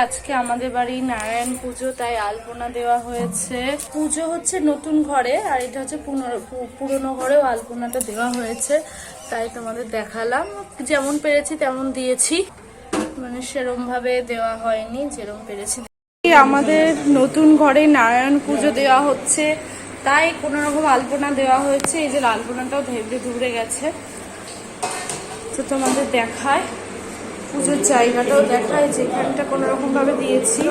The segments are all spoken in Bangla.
আজকে আমাদের বাড়ি নারায়ণ পুজো, তাই আলপনা দেওয়া হয়েছে। পুজো হচ্ছে নতুন ঘরে, আর এটা হচ্ছে পুরনো ঘরেও আলপনাটা দেওয়া হয়েছে, তাই তোমাদের দেখালাম। যেমন পেরেছি তেমন দিয়েছি, মানে সেরম ভাবে দেওয়া হয়নি, যেরকম পেরেছি। আমাদের নতুন ঘরে নারায়ণ পুজো দেওয়া হচ্ছে, তাই কোনো রকম আলপনা দেওয়া হয়েছে। এই যে আলপনাটাও ধেবড়ে ধুবড়ে গেছে, তো তোমাদের দেখায়। পুজোর জায়গাটাও দেখায়, যেখানটা কোনো রকম ভাবে দিয়েছি।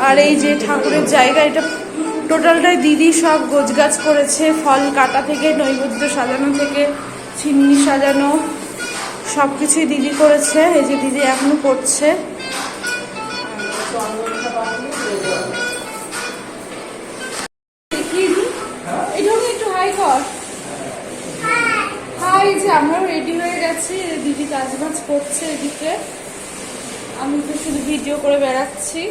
আর এই যে ঠাকুরের জায়গা, এটা টোটালটাই দিদি সব গোছগাছ করেছে। ফল কাটা থেকে, নৈবেদ্য সাজানো থেকে, চিমনি সাজানো, সব কিছুই দিদি করেছে। এই যে দিদি এখনো করছে। একটু হাই কর। হাই, যে আমরাও রেডি হয়ে গেছি, দিদি কাজ বাজ করছে এদিকে, আমি তো শুধু ভিডিও করে বেড়াচ্ছি।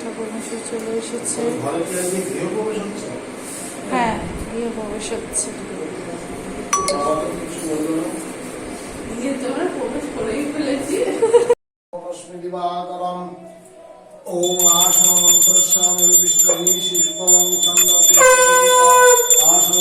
ঠাকুর মশাই চলে এসেছে। হ্যাঁ, গৃহ প্রবেশ হচ্ছে। প্রবেশ করেই ফেলেছি। ওম আসন মন্ত্রস্বামী বিষ্ণু শিশুকলং চন্দ্র আসন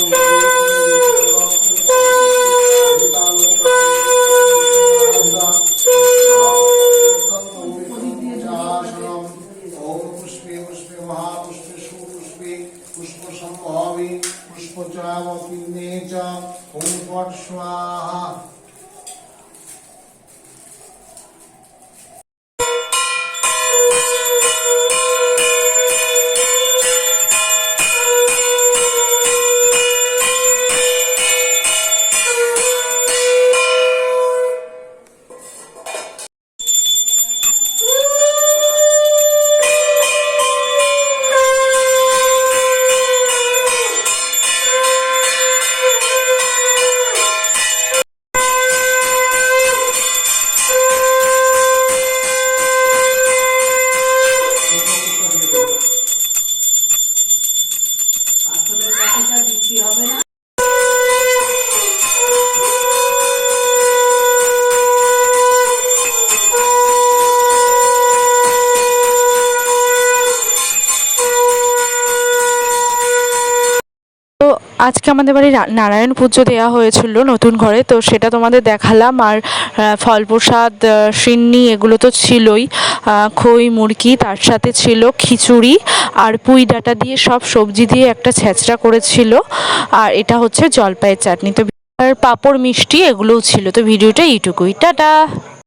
পুষ্পে পুষ্পে মহাপুষ্পে সুপুষ্পে পুষ্প সম্ভাবি পুষ্প চাবতীর্ণে চ ওম পট স্বাহা। আজকে আমাদের বাড়ি নারায়ণ পুজো দেওয়া হয়েছিল নতুন ঘরে, তো সেটা তোমাদের দেখালাম। আর ফল প্রসাদ, সিন্নি এগুলো তো ছিলই, খই মুরকি, তার সাথে ছিল খিচুড়ি আর পুঁই ডাঁটা দিয়ে সব সবজি দিয়ে একটা ছ্যাঁচড়া করেছিল, আর এটা হচ্ছে জলপাইয়ের চাটনি, তো আর পাঁপড় মিষ্টি এগুলোও ছিল। তো ভিডিওটা এইটুকুই, টাটা।